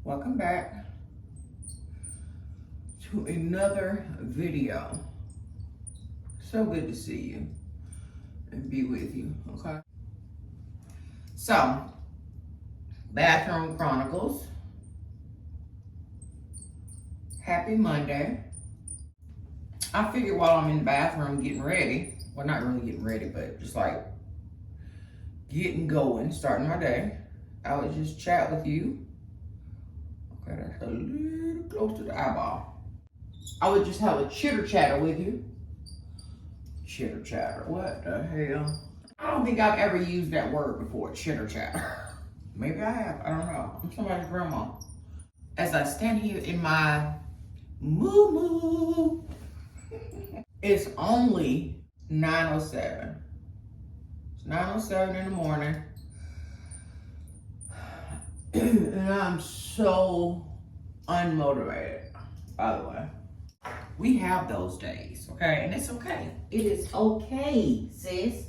Welcome back to another video. So good to see you and be with you, okay? So, Bathroom Chronicles. Happy Monday. I figured while I'm in the bathroom getting ready, well, not really getting ready, but just like getting going, starting my day, I would just chat with you. Okay, that's a little close to the eyeball. I would just have a chitter chatter with you. Chitter chatter, what the hell? I don't think I've ever used that word before, chitter chatter. Maybe I have, I don't know. I'm somebody's grandma. As I stand here in my moo-moo, it's only 9:07. It's 9:07 in the morning. And I'm so unmotivated, by the way. We have those days, okay? And it's okay. It is okay, sis.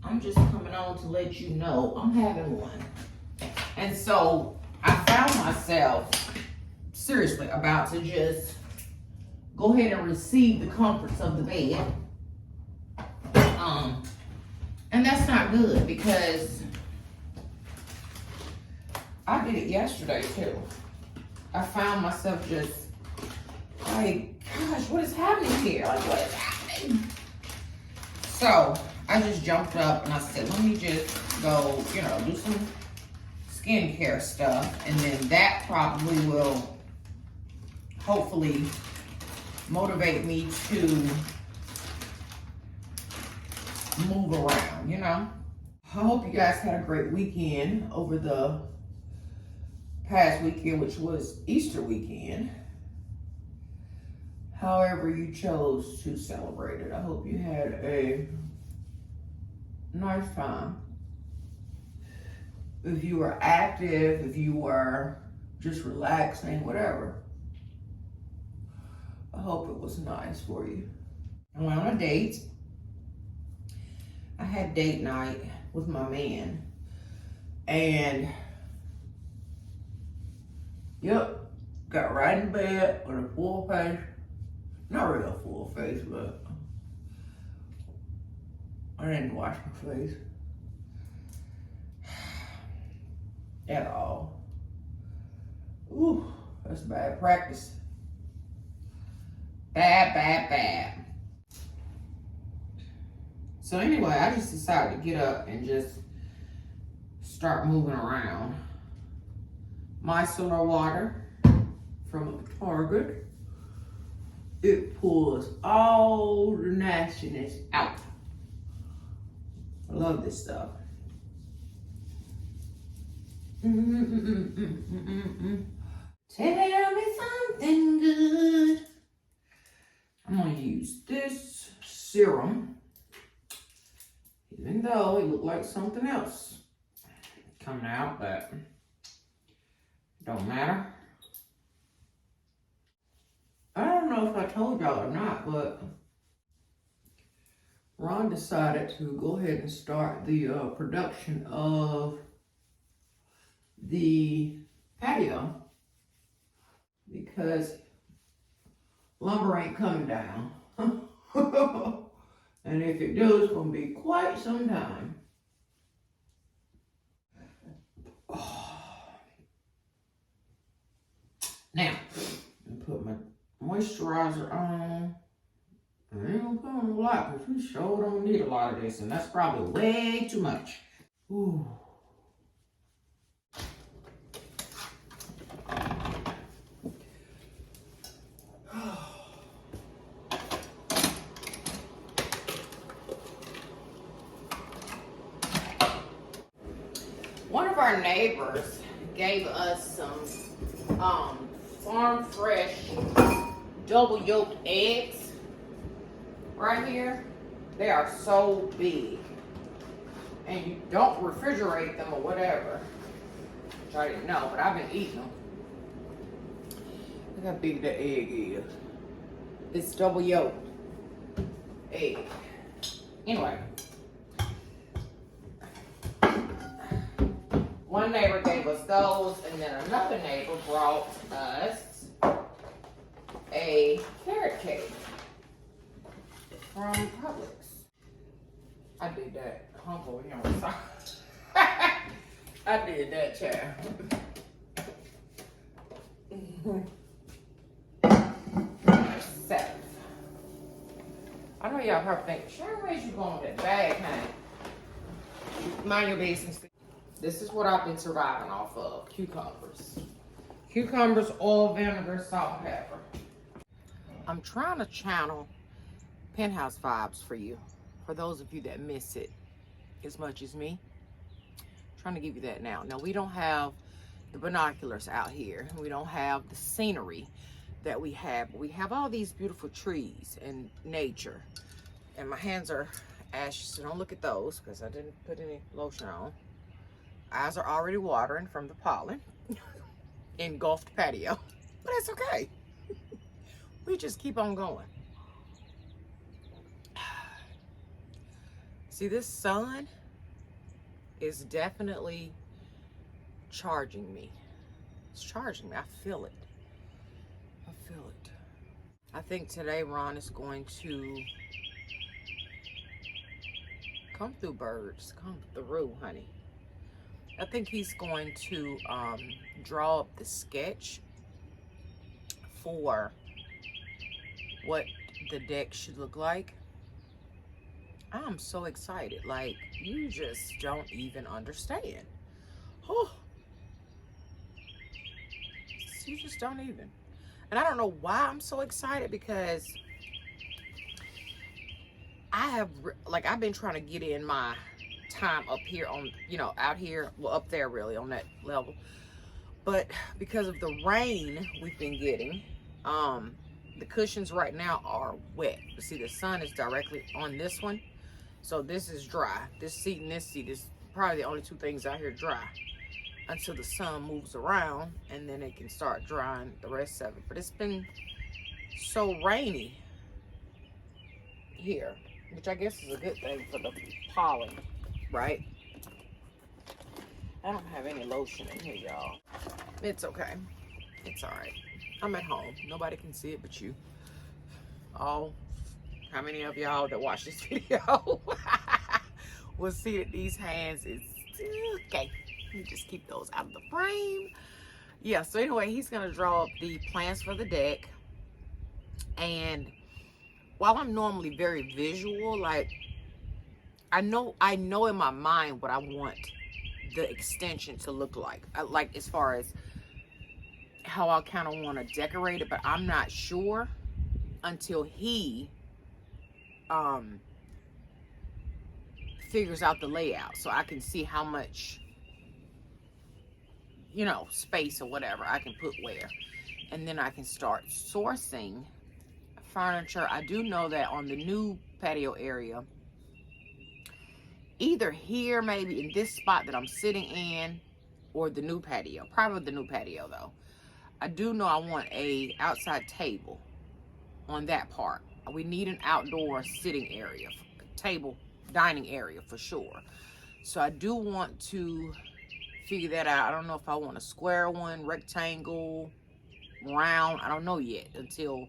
I'm just coming on to let you know I'm having one. And so I found myself seriously about to just go ahead and receive the comforts of the bed. And that's not good because I did it yesterday too. I found myself just like, gosh, what is happening here? Like, what is happening? So I just jumped up and I said, let me just go, do some skincare stuff. And then that probably will hopefully motivate me to move around, I hope you guys had a great weekend over the past weekend, which was Easter weekend. However you chose to celebrate it, I hope you had a nice time. If you were active, if you were just relaxing, whatever, I hope it was nice for you. I went on a date. I had date night with my man. And, yep, got right in bed with a full face. Not really a full face, but I didn't wash my face at all. Ooh, that's bad practice. Bad. So anyway, I just decided to get up and just start moving around. Micellar water from Target. It pulls all the nastiness out. I love this stuff. Tell me something good. I'm gonna use this serum, even though it looked like something else coming out, but don't matter. I don't know if I told y'all or not, but Ron decided to go ahead and start the production of the patio because lumber ain't coming down. And if it does, it's gonna be quite some time. Now, I'm gonna put my moisturizer on. I ain't gonna put on a lot because we sure don't need a lot of this, and that's probably way too much. Ooh. One of our neighbors gave us some farm fresh double yolked eggs right here. They are so big, and you don't refrigerate them or whatever, which I didn't know, but I've been eating them. Look how big the egg is. It's double yolked egg. Anyway, One neighbor gave us those, and then another neighbor brought us a carrot cake from Publix. I did that. Humble here on the side. I did that, child. Seven. I know y'all probably think, Sharon, where's you going with that bag, honey? Mind your business. This is what I've been surviving off of. Cucumbers. Cucumbers, oil, vinegar, salt, and pepper. I'm trying to channel Penthouse vibes for you. For those of you that miss it as much as me. I'm trying to give you that now. Now, we don't have the binoculars out here. We don't have the scenery that we have. We have all these beautiful trees and nature. And my hands are ashy, so don't look at those because I didn't put any lotion on. Eyes are already watering from the pollen. Engulfed patio. But it's okay. We just keep on going. See, this sun is definitely charging me. It's charging me. I feel it. I feel it. I think today Ron is going to come through, birds. Come through, honey. I think he's going to draw up the sketch for what the deck should look like. I'm so excited. Like, you just don't even understand. Oh, you just don't even. And I don't know why I'm so excited, because I've been trying to get in my time up here on, out here, well, up there really on that level. But because of the rain we've been getting, the cushions right now are wet. But see, the sun is directly on this one. So this is dry. This seat and this seat is probably the only two things out here dry until the sun moves around, and then it can start drying the rest of it. But it's been so rainy here, which I guess is a good thing for the pollen, right? I don't have any lotion in here, y'all. It's okay. It's all right. I'm at home. Nobody can see it but you. How many of y'all that watch this video will see that these hands is okay. Let me just keep those out of the frame. Yeah, so anyway, he's gonna draw up the plans for the deck. And while I'm normally very visual, like I know in my mind what I want the extension to look like. Like as far as how I kind of want to decorate it, but I'm not sure until he figures out the layout, so I can see how much, space or whatever I can put where, and then I can start sourcing furniture. I do know that on the new patio area, either here, maybe in this spot that I'm sitting in, or the new patio, probably the new patio though, I do know I want a outside table on that part. We need an outdoor sitting area, table, dining area for sure. So I do want to figure that out. I don't know if I want a square one, rectangle, round. I don't know yet until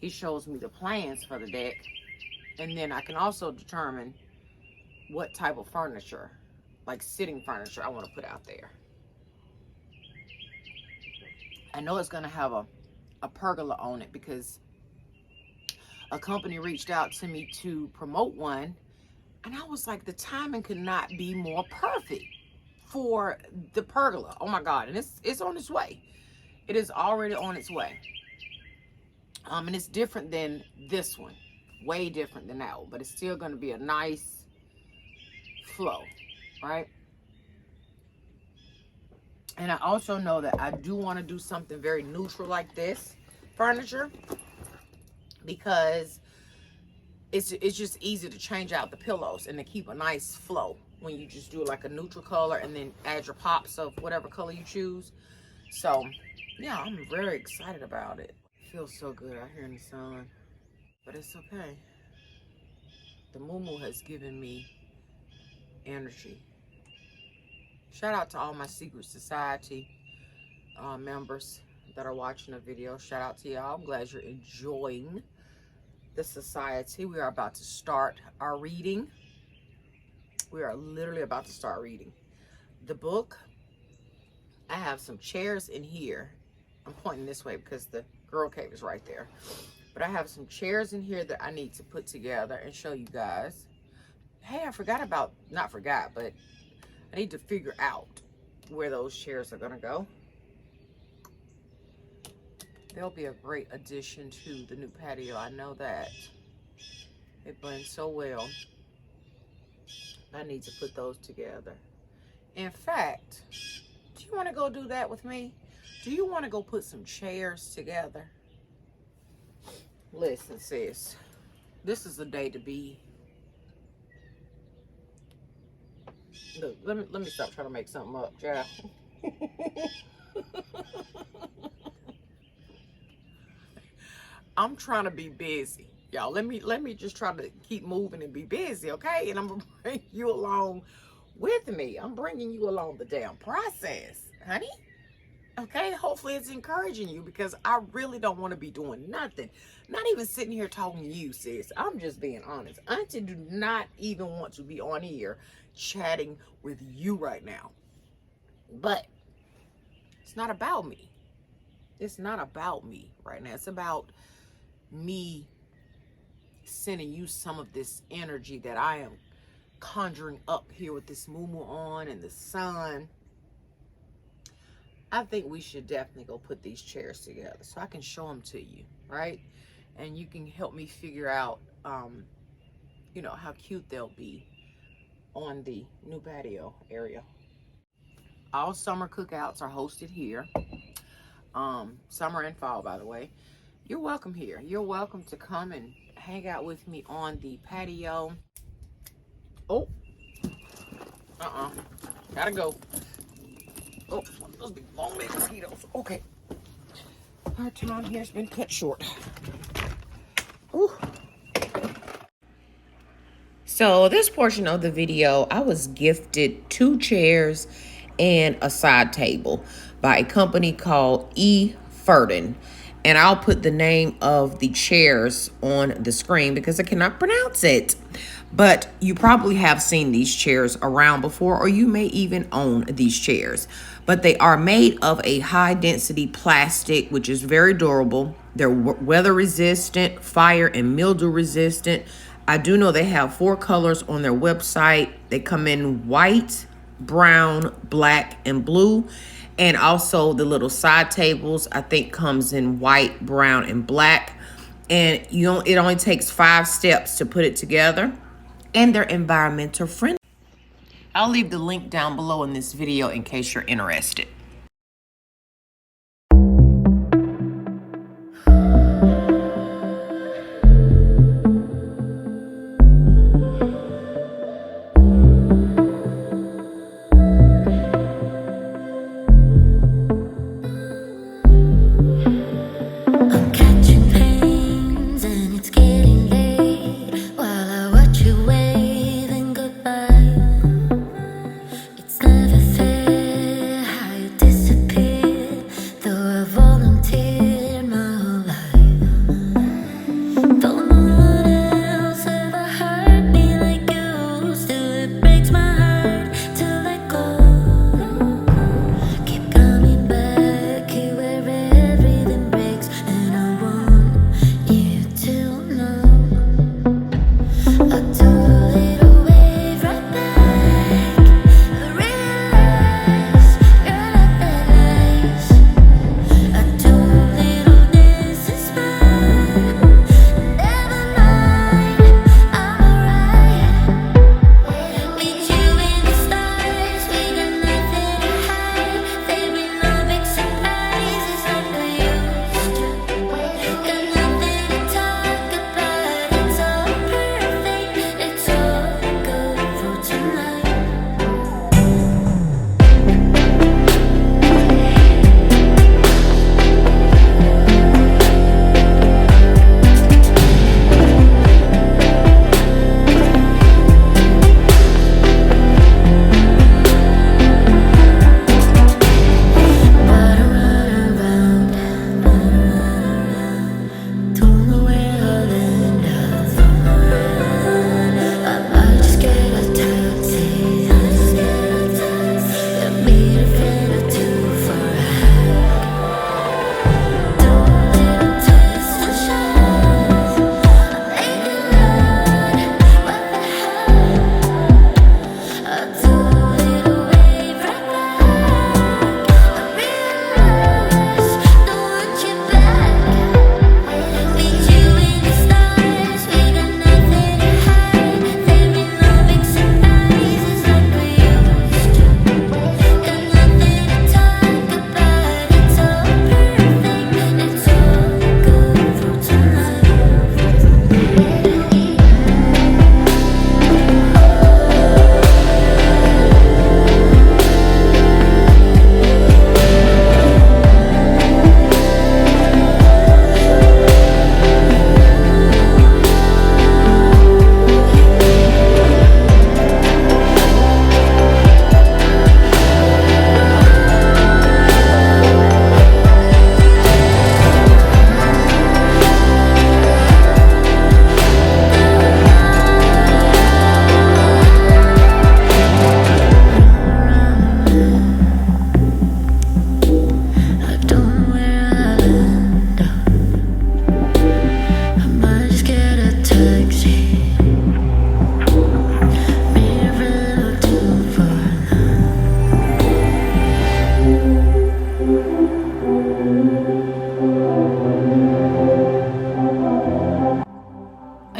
he shows me the plans for the deck. And then I can also determine what type of furniture, like sitting furniture, I want to put out there. I know it's going to have a pergola on it because a company reached out to me to promote one, and I was like, the timing could not be more perfect for the pergola. Oh my God. And it's on its way. It is already on its way. And it's different than this one, way different than that one, but it's still going to be a nice flow, right? And I also know that I do want to do something very neutral like this furniture, because it's just easy to change out the pillows and to keep a nice flow when you just do like a neutral color and then add your pops of whatever color you choose. So yeah, I'm very excited about it. It feels so good out here in the sun, but it's okay. The moo has given me energy. Shout out to all my secret society members that are watching the video. Shout out to y'all. I'm glad you're enjoying the society. We are about to start our reading. We are literally about to start reading the book. I have some chairs in here. I'm pointing this way because the girl cave is right there. But I have some chairs in here that I need to put together and show you guys. Hey, I forgot about, not forgot, but I need to figure out where those chairs are going to go. They'll be a great addition to the new patio. I know that. It blends so well. I need to put those together. In fact, do you want to go do that with me? Do you want to go put some chairs together? Listen, sis. This is the day to be. Look, let me stop trying to make something up, child. I'm trying to be busy. Y'all, let me just try to keep moving and be busy, okay? And I'm going to bring you along with me. I'm bringing you along the damn process, honey. Okay? Hopefully it's encouraging you because I really don't want to be doing nothing. Not even sitting here talking to you, sis. I'm just being honest. Auntie do not even want to be on here chatting with you right now. But it's not about me. It's not about me right now. It's about me sending you some of this energy that I am conjuring up here with this moo on and the sun. I think we should definitely go put these chairs together so I can show them to you, right? And you can help me figure out, you know, how cute they'll be on the new patio area. All summer cookouts are hosted here. Summer and fall, by the way. You're welcome here. You're welcome to come and hang out with me on the patio. Oh, gotta go. Oh, those big long legged mosquitoes. Okay, our time here has been cut short. Ooh. So this portion of the video, I was gifted 2 chairs and a side table by a company called EFURDEN. And I'll put the name of the chairs on the screen because I cannot pronounce it. But you probably have seen these chairs around before, or you may even own these chairs. But they are made of a high density plastic, which is very durable. They're weather resistant, fire and mildew resistant. I do know they have 4 colors on their website. They come in white, brown, black, and blue. And also the little side tables, I think, comes in white, brown, and black. And it only takes 5 steps to put it together. And they're environmental friendly. I'll leave the link down below in this video in case you're interested.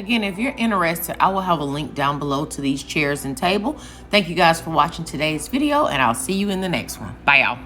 again, if you're interested, I will have a link down below to these chairs and table. Thank you guys for watching today's video, and I'll see you in the next one. Bye, y'all.